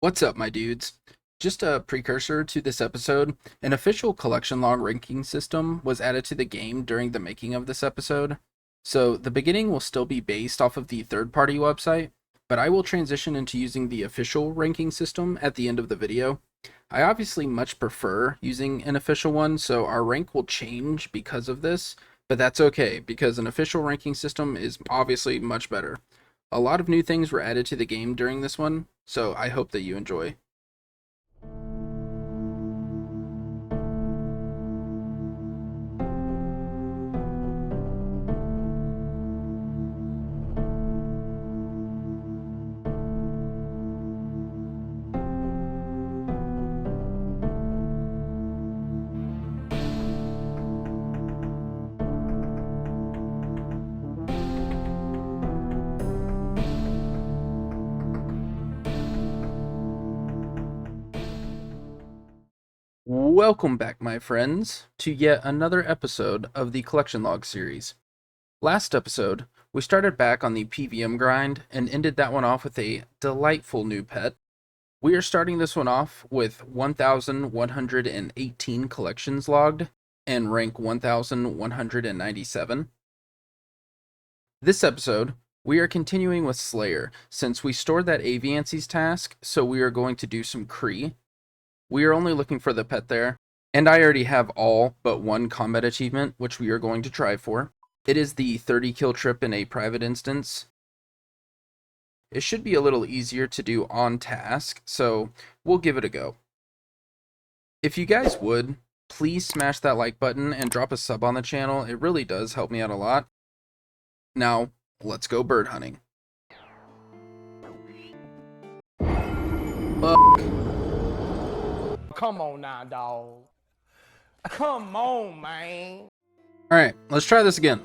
What's up, my dudes? Just a precursor to this episode, an official collection log ranking system was added to the game during the making of this episode. So the beginning will still be based off of the third-party website, but I will transition into using the official ranking system at the end of the video. I obviously much prefer using an official one, so our rank will change because of this, but that's okay, because an official ranking system is obviously much better. A lot of new things were added to the game during this one, so I hope that you enjoy. Welcome back, my friends, to yet another episode of the Collection Log series. Last episode, we started back on the PVM grind and ended that one off with a delightful new pet. We are starting this one off with 1,118 collections logged and rank 1,197. This episode, we are continuing with Slayer, since we stored that Aviancy's task, so we are going to do some Kree. We are only looking for the pet there, and I already have all but one combat achievement, which we are going to try for. It is the 30 kill trip in a private instance. It should be a little easier to do on task, so we'll give it a go. If you guys would, please smash that like button and drop a sub on the channel. It really does help me out a lot. Now, let's go bird hunting. Come on now, dog. Come on, man. Alright, let's try this again.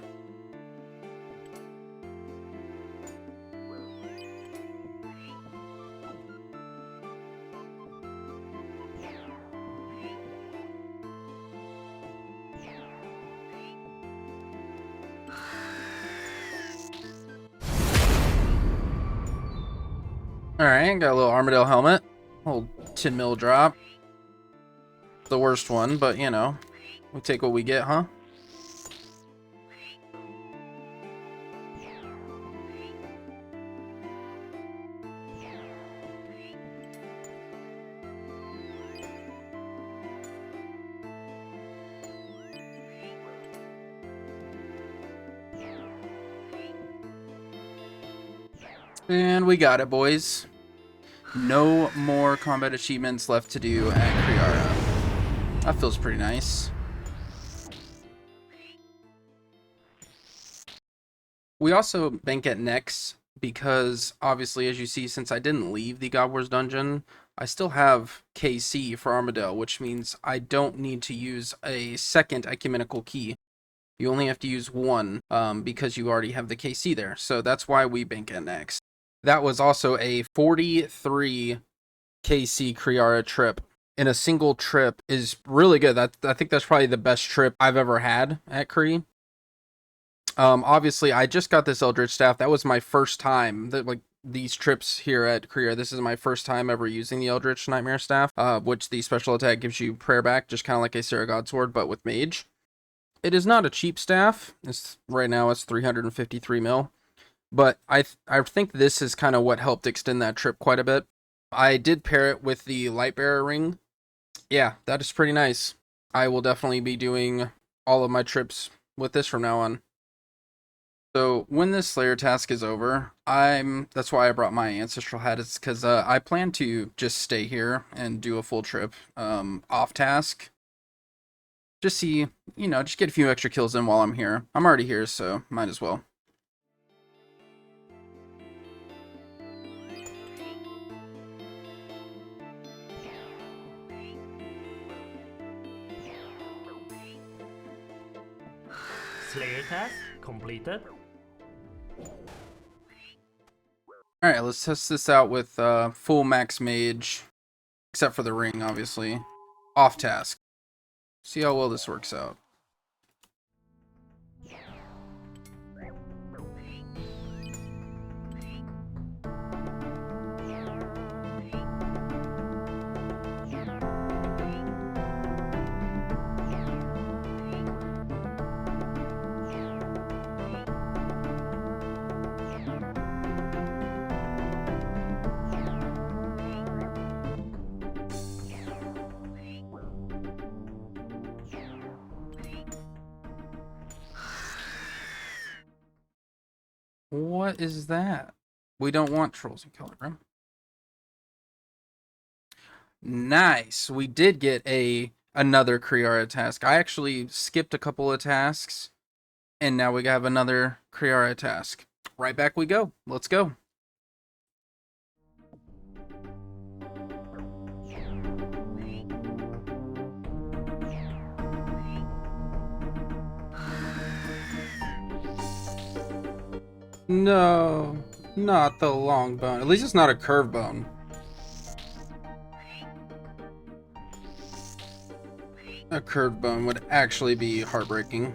Alright, got a little Armadale helmet. Little 10 mil drop. The worst one, but you know, we take what we get, huh? And we got it, boys. No more combat achievements left to do at Kree'ara. That feels pretty nice. We also bank at Nex because, obviously, as you see, since I didn't leave the God Wars dungeon, I still have KC for Armadale, which means I don't need to use a second ecumenical key. You only have to use one because you already have the KC there. So that's why we bank at Nex. That was also a 43 KC Kree'ara trip in a single trip is really good. I think that's probably the best trip I've ever had at Kree. Obviously, I just got this Eldritch Staff. That was my first time. These trips here at Kree'ara, this is my first time ever using the Eldritch Nightmare Staff, which the special attack gives you prayer back, just kind of like a Sarah God Sword, but with mage. It is not a cheap staff. Right now it's 353 mil. But I think this is kind of what helped extend that trip quite a bit. I did pair it with the Lightbearer ring. Yeah, that is pretty nice. I will definitely be doing all of my trips with this from now on. So when this Slayer task is over, that's why I brought my ancestral hat. It's because I plan to just stay here and do a full trip off task. Just see, just get a few extra kills in while I'm here. I'm already here, so might as well. Slayer task completed. Alright, let's test this out with full max mage, except for the ring, obviously. Off task. See how well this works out. What is that? We don't want trolls in Kilogram. Nice. We did get another Kree'ara task. I actually skipped a couple of tasks, and now we have another Kree'ara task. Right back we go. Let's go. No, not the long bone. At least it's not a curved bone. A curved bone would actually be heartbreaking.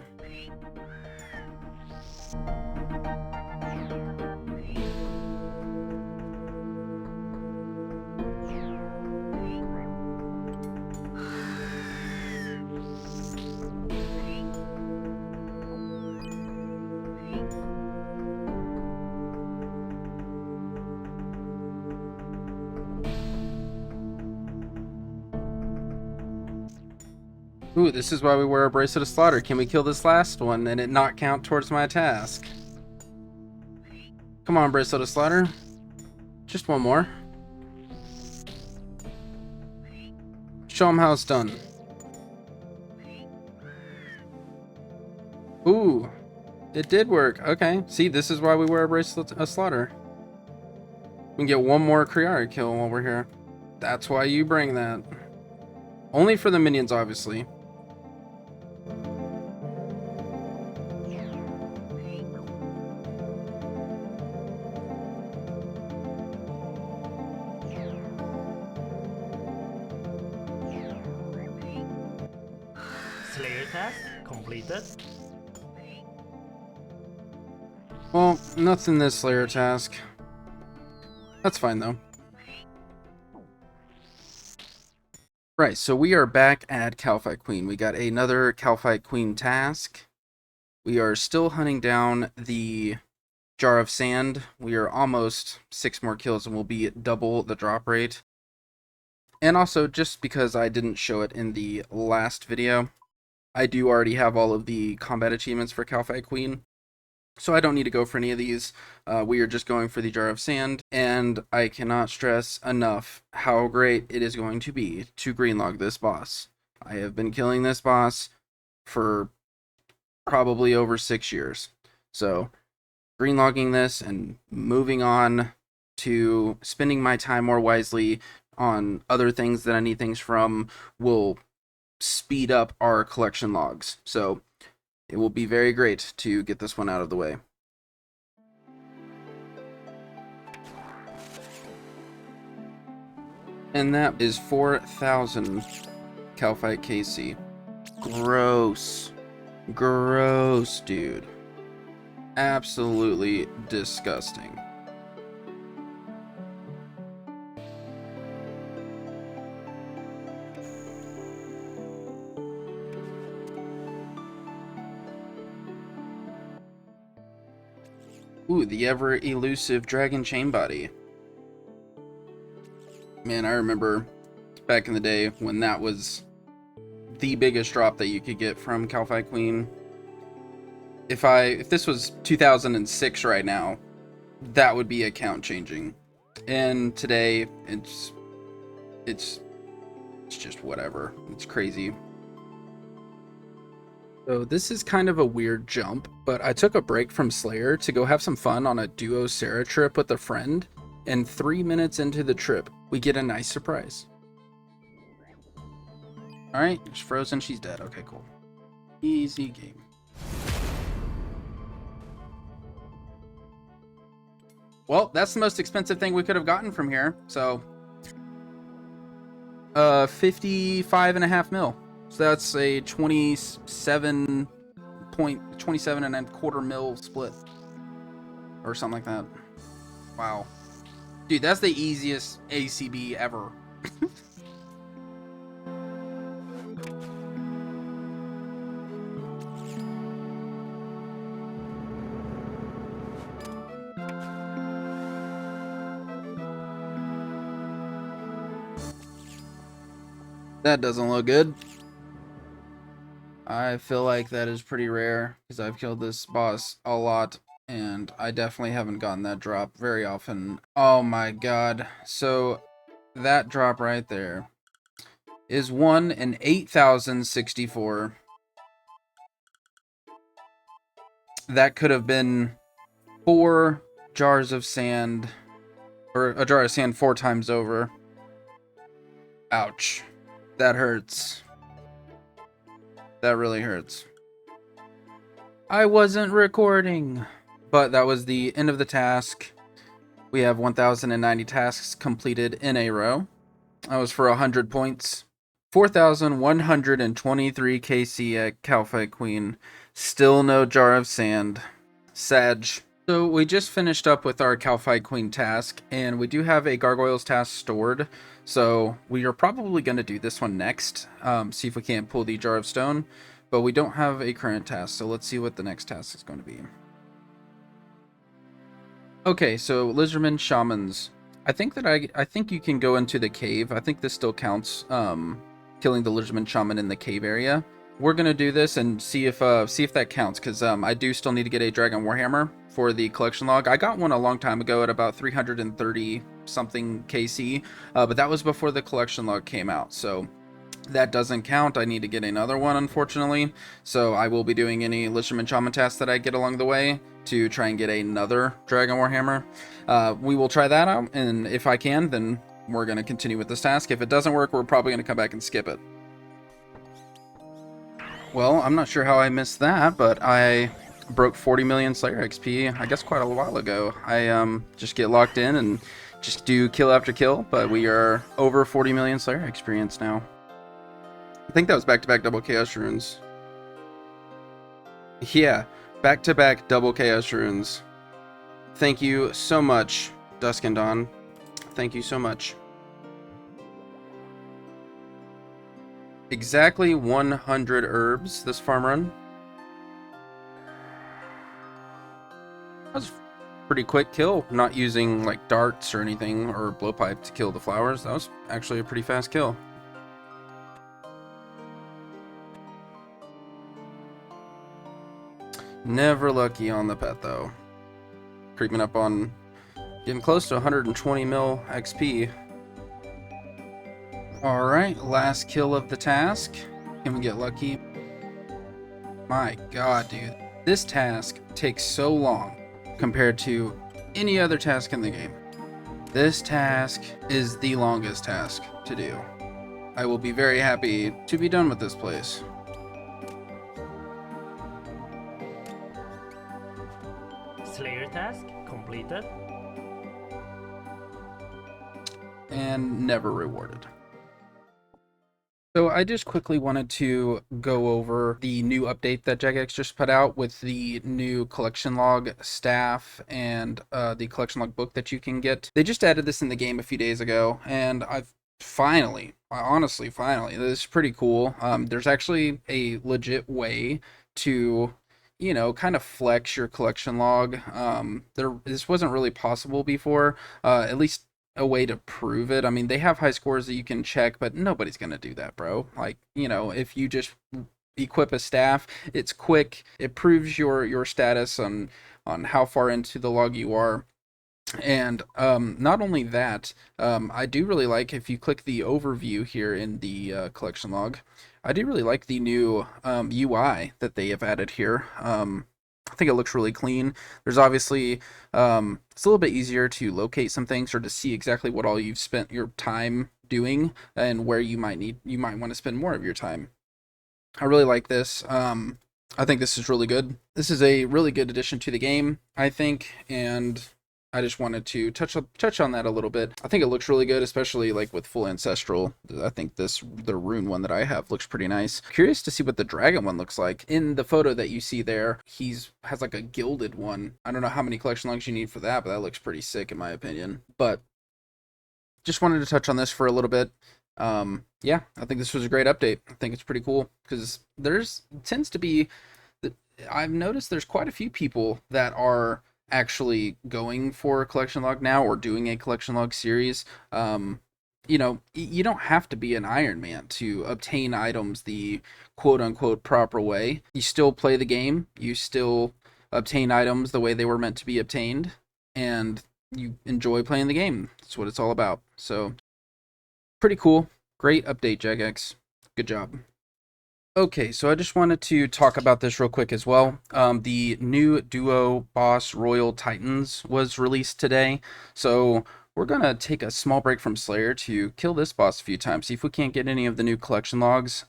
Ooh, this is why we wear a bracelet of slaughter. Can we kill this last one and it not count towards my task? Come on, bracelet of slaughter. Just one more. Show them how it's done. Ooh, it did work. Okay, see, this is why we wear a bracelet of slaughter. We can get one more Kree'ara kill while we're here. That's why you bring that. Only for the minions, obviously. Slayer task completed. Well, nothing this Slayer task. That's fine, though. Right, so we are back at Calfight Queen. We got another Calfight Queen task. We are still hunting down the Jar of Sand. We are almost 6 more kills and we'll be at double the drop rate. And also, just because I didn't show it in the last video, I do already have all of the combat achievements for Calfight Queen. So I don't need to go for any of these. We are just going for the Jar of Sand, and I cannot stress enough how great it is going to be to greenlog this boss. I have been killing this boss for probably over 6 years. So greenlogging this and moving on to spending my time more wisely on other things that I need things from will speed up our collection logs. So it will be very great to get this one out of the way. And that is 4,000 Calfight KC. Gross. Gross, dude. Absolutely disgusting. Ooh, the ever elusive dragon chain body. Man, I remember back in the day when that was the biggest drop that you could get from Calfight Queen. If this was 2006 right now, that would be account changing. And today it's just whatever. It's crazy. So this is kind of a weird jump, but I took a break from Slayer to go have some fun on a duo Sarah trip with a friend, and 3 minutes into the trip, we get a nice surprise. Alright, she's frozen, she's dead. Okay, cool. Easy game. Well, that's the most expensive thing we could have gotten from here, so 55.5 mil. So that's a 27.27.25 mil split. Or something like that. Wow. Dude, that's the easiest ACB ever. That doesn't look good. I feel like that is pretty rare because I've killed this boss a lot And I definitely haven't gotten that drop very often. Oh my god. So that drop right there is 1 in 8,064. That could have been 4 jars of sand, or a jar of sand 4 times over. Ouch. That hurts. That really hurts. I wasn't recording. But that was the end of the task. We have 1,090 tasks completed in a row. That was for 100 points. 4,123 KC at Calfight Queen. Still no jar of sand. Sag. So we just finished up with our Calfight Queen task, and we do have a Gargoyles task stored. So we are probably going to do this one next. See if we can't pull the Jar of Stone. But we don't have a current task, so let's see what the next task is going to be. Okay, so Lizardmen Shamans. I think you can go into the cave. I think this still counts, killing the Lizardman Shaman in the cave area. We're gonna do this and see if that counts, because I do still need to get a Dragon Warhammer for the collection log. I got one a long time ago at about 330 something KC, but that was before the collection log came out, so that doesn't count. I need to get another one, unfortunately. So I will be doing any Lizardman Shaman tasks that I get along the way to try and get another Dragon Warhammer. We will try that out, and if I can, then we're going to continue with this task. If it doesn't work, we're probably going to come back and skip it. Well, I'm not sure how I missed that, but I broke 40 million Slayer XP, I guess quite a while ago. I just get locked in and just do kill after kill, but we are over 40 million Slayer experience now. I think that was back-to-back double Chaos Runes. Yeah, back-to-back double Chaos Runes. Thank you so much, Dusk and Dawn. Thank you so much. Exactly 100 herbs this farm run. That was a pretty quick kill, not using like darts or anything or blowpipe to kill the flowers. That was actually a pretty fast kill. Never lucky on the pet though. Creeping up on getting close to 120 mil XP. Alright, last kill of the task. Can we get lucky? My god, dude. This task takes so long compared to any other task in the game. This task is the longest task to do. I will be very happy to be done with this place. Slayer task completed. And never rewarded. So I just quickly wanted to go over the new update that Jagex just put out with the new collection log staff and the collection log book that you can get. They just added this in the game a few days ago, and I've honestly, finally, this is pretty cool. There's actually a legit way to, you know, kind of flex your collection log. This wasn't really possible before, at least a way to prove it. I mean, they have high scores that you can check, but nobody's gonna do that, bro. Like, you know, if you just equip a staff, it's quick, it proves your status on how far into the log you are. And not only that, I do really like, if you click the overview here in the collection log, I do really like the new UI that they have added here. I think it looks really clean. There's obviously, it's a little bit easier to locate some things or to see exactly what all you've spent your time doing and where you might want to spend more of your time. I really like this. I think this is really good. This is a really good addition to the game, I think, and I just wanted to touch on that a little bit. I think it looks really good, especially like with full ancestral. I think the rune one that I have looks pretty nice. Curious to see what the dragon one looks like. In the photo that you see there, has like a gilded one. I don't know how many collection logs you need for that, but that looks pretty sick in my opinion. But just wanted to touch on this for a little bit. Yeah, I think this was a great update. I think it's pretty cool because I've noticed there's quite a few people that are actually going for a collection log now or doing a collection log series. You know, you don't have to be an Iron Man to obtain items the quote unquote proper way. You still play the game, you still obtain items the way they were meant to be obtained, and you enjoy playing the game. That's what it's all about. So, pretty cool. Great update, Jagex. Good job. Okay, so I just wanted to talk about this real quick as well. The new duo boss Royal Titans was released today, so we're gonna take a small break from Slayer to kill this boss a few times, see if we can't get any of the new collection logs.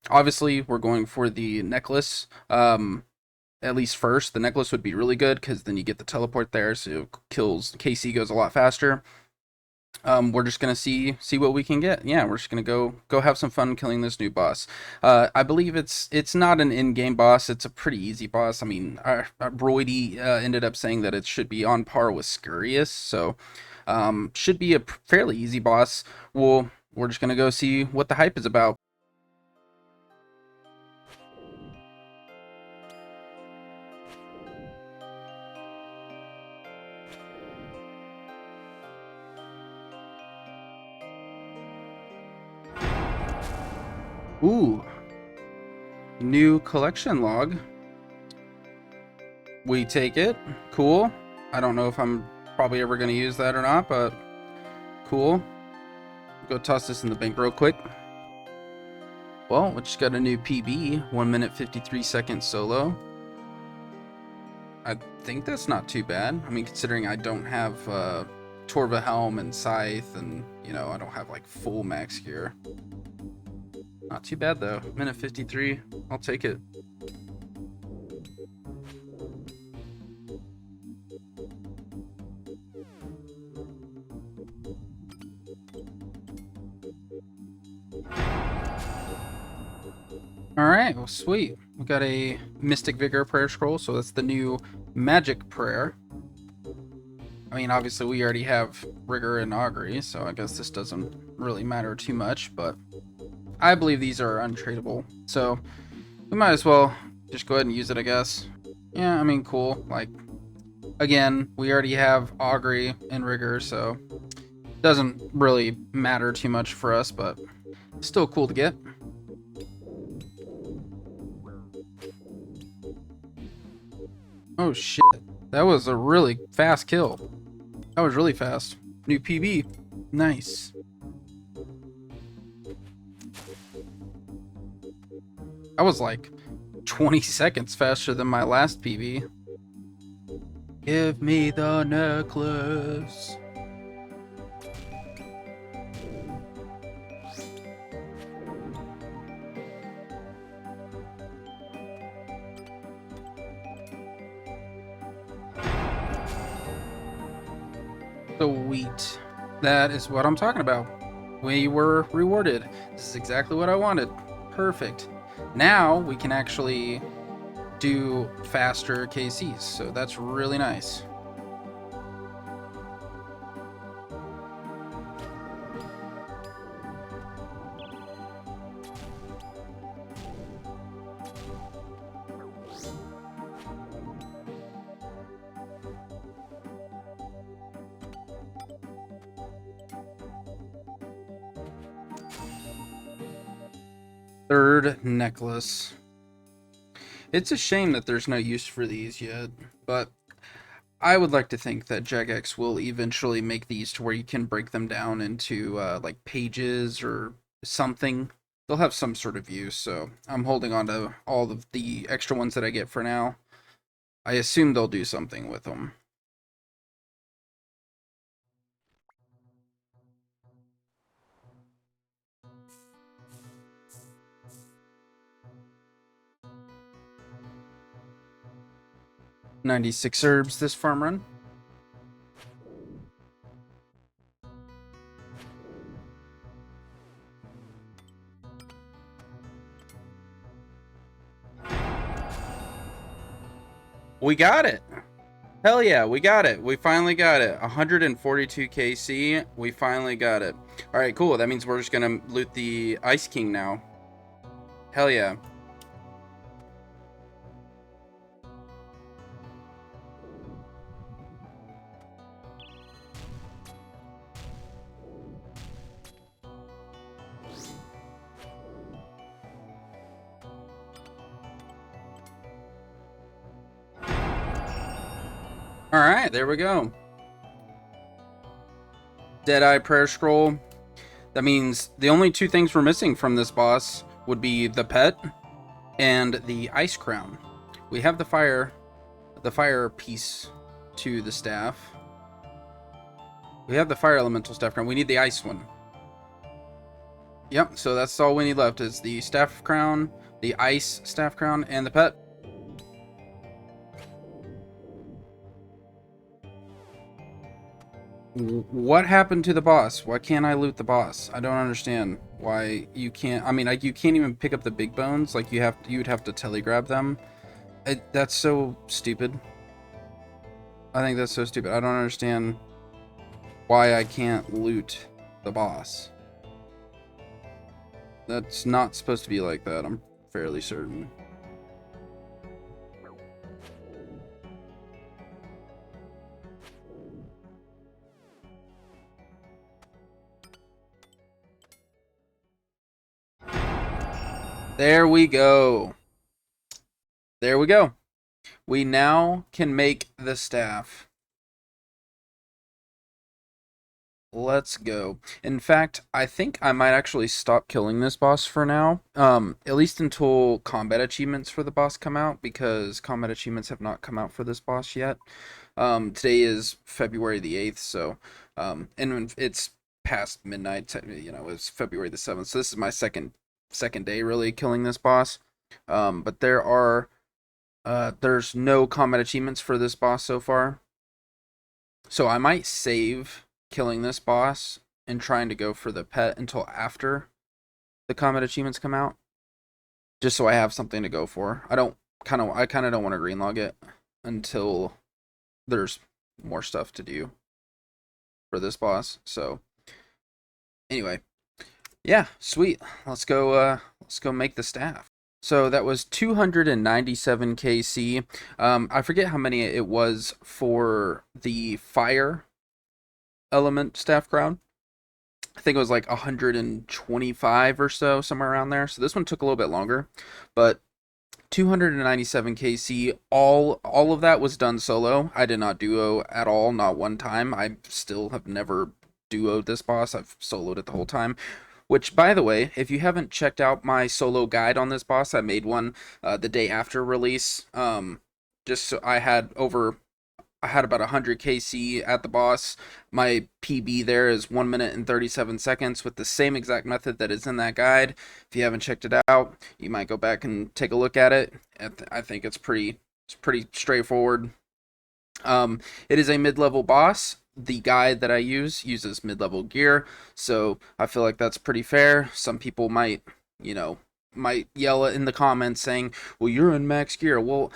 Obviously, we're going for the necklace. At least first, the necklace would be really good because then you get the teleport there, so it kills KC goes a lot faster. We're just gonna see what we can get. Yeah, we're just gonna go have some fun killing this new boss. I believe it's not an in-game boss. It's a pretty easy boss. I mean, Broidy ended up saying that it should be on par with Scurious, so should be a fairly easy boss. We're just gonna go see what the hype is about. Ooh, new collection log. We take it. Cool. I don't know if I'm probably ever going to use that or not, but cool. Go toss this in the bank real quick. Well, we just got a new PB, 1 minute 53 seconds solo. I think that's not too bad. I mean, considering I don't have Torva Helm and Scythe, and you know, I don't have like full max gear. Not too bad though. Minute 53. I'll take it. Alright, well sweet. We got a Mystic Vigor prayer scroll, so that's the new magic prayer. I mean, obviously we already have Rigor and Augury, so I guess this doesn't really matter too much, but I believe these are untradeable, so we might as well just go ahead and use it, I guess. Yeah, I mean, cool. Like, again, we already have Augury and Rigor, so it doesn't really matter too much for us, but still cool to get. Oh shit, that was a really fast kill. That was really fast. New PB. Nice. I was like 20 seconds faster than my last PB. Give me the necklace. Sweet. That is what I'm talking about. We were rewarded. This is exactly what I wanted. Perfect. Now we can actually do faster KCs, so that's really nice. Third necklace. It's a shame that there's no use for these yet, but I would like to think that Jagex will eventually make these to where you can break them down into like pages or something. They'll have some sort of use, so I'm holding on to all of the extra ones that I get for now. I assume they'll do something with them. "96 herbs this farm run." We got it! Hell yeah, we got it. We finally got it. 142 KC. We finally got it. Alright, cool. That means we're just gonna loot the Ice King now. Hell yeah. Alright, there we go. Deadeye Prayer Scroll. That means the only two things we're missing from this boss would be the pet and the ice crown. We have the fire piece to the staff. We have the fire elemental staff crown. We need the ice one. Yep, so that's all we need left is the staff crown, the ice staff crown, and the pet. What happened to the boss? Why can't I loot the boss? I don't understand why you can't. I mean, like, you can't even pick up the big bones. Like, you'd have to telegrab them. That's so stupid. I think that's so stupid. I don't understand why I can't loot the boss. That's not supposed to be like that, I'm fairly certain. There we go. There we go. We now can make the staff. Let's go. In fact, I think I might actually stop killing this boss for now. At least until combat achievements for the boss come out, because combat achievements have not come out for this boss yet. Today is February the 8th, so, and it's past midnight, you know, it's February the 7th, so this is my second day really killing this boss. But there's no combat achievements for this boss so far. So I might save killing this boss and trying to go for the pet until after the combat achievements come out. Just so I have something to go for. I kind of don't want to greenlog it until there's more stuff to do for this boss. So anyway, yeah, sweet. Let's go make the staff. So that was 297 KC. I forget how many it was for the fire element staff crown. I think it was like 125 or so, somewhere around there. So this one took a little bit longer, but 297 KC. All of that was done solo. I did not duo at all, not one time. I still have never duoed this boss. I've soloed it the whole time. Which, by the way, if you haven't checked out my solo guide on this boss, I made one the day after release. Just so I had about 100 KC at the boss. My PB there is 1 minute and 37 seconds with the same exact method that is in that guide. If you haven't checked it out, you might go back and take a look at it. I think it's pretty straightforward. It is a mid-level boss. The guide that I uses mid-level gear, so I feel like that's pretty fair. Some people might yell in the comments saying, well, you're in max gear. Well,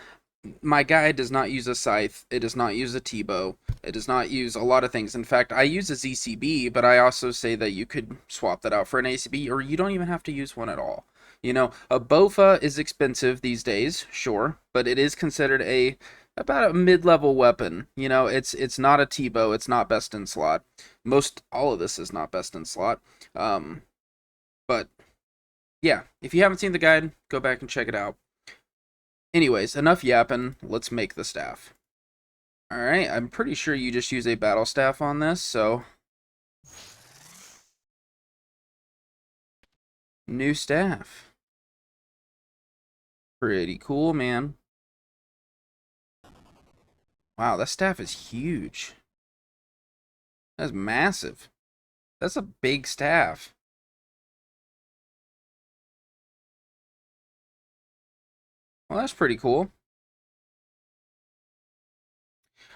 my guide does not use a scythe. It does not use a T-bow. It does not use a lot of things. In fact, I use a ZCB, but I also say that you could swap that out for an ACB, or you don't even have to use one at all. You know, a BOFA is expensive these days, sure, but it is considered about a mid-level weapon. You know, it's not a T-bow, it's not best in slot. All of this is not best in slot. But yeah, if you haven't seen the guide, go back and check it out. Anyways, enough yapping, let's make the staff. Alright, I'm pretty sure you just use a battle staff on this, so new staff. Pretty cool, man. Wow, that staff is huge. That's massive. That's a big staff. Well, that's pretty cool.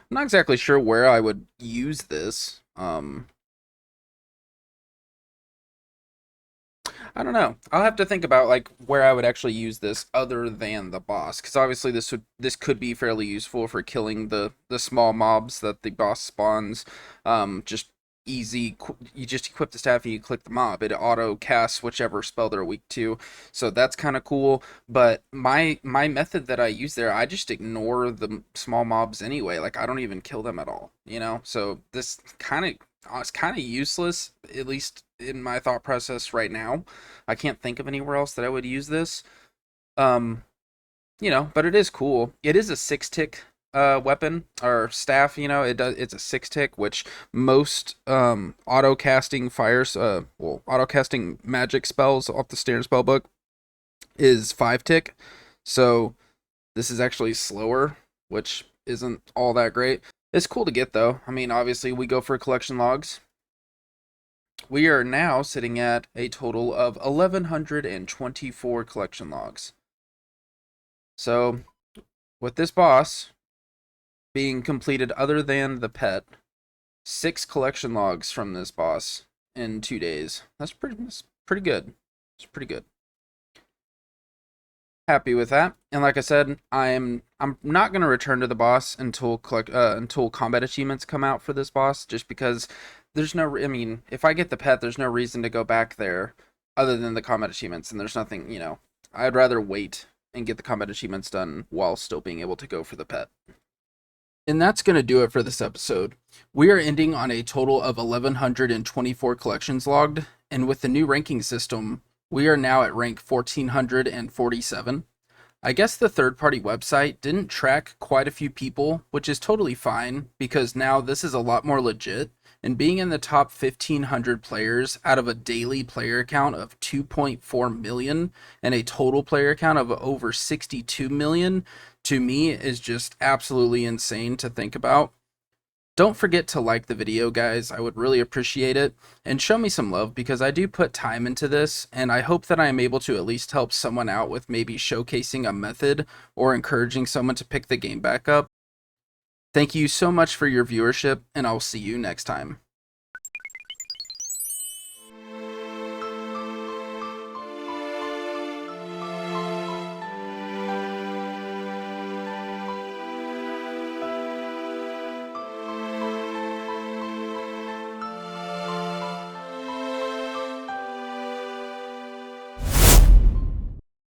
I'm not exactly sure where I would use this. I don't know. I'll have to think about like where I would actually use this other than the boss, because obviously this could be fairly useful for killing the small mobs that the boss spawns. Just easy. You just equip the staff and you click the mob. It auto casts whichever spell they're weak to. So that's kind of cool. But my method that I use there, I just ignore the small mobs anyway. Like I don't even kill them at all. You know. So this it's kind of useless, at least in my thought process right now. I can't think of anywhere else that I would use this. You know, but it is cool. It is a 6-tick weapon or staff. You know, it's a 6-tick, which most auto casting auto casting magic spells off the standard spell book is 5-tick. So this is actually slower, which isn't all that great. It's cool to get though. I mean, obviously we go for collection logs. We are now sitting at a total of 1,124 collection logs. So with this boss being completed other than the pet, 6 collection logs from this boss in 2 days. That's pretty good. It's pretty good. Happy with that. And like I said, I'm not going to return to the boss until combat achievements come out for this boss, just because there's no, I mean, if I get the pet, there's no reason to go back there other than the combat achievements, and there's nothing, you know, I'd rather wait and get the combat achievements done while still being able to go for the pet. And that's going to do it for this episode. We are ending on a total of 1,124 collections logged, and with the new ranking system, we are now at rank 1,447. I guess the third-party website didn't track quite a few people, which is totally fine, because now this is a lot more legit, and being in the top 1,500 players out of a daily player count of 2.4 million and a total player count of over 62 million, to me is just absolutely insane to think about. Don't forget to like the video, guys. I would really appreciate it. And show me some love, because I do put time into this, and I hope that I am able to at least help someone out with maybe showcasing a method or encouraging someone to pick the game back up. Thank you so much for your viewership, and I'll see you next time.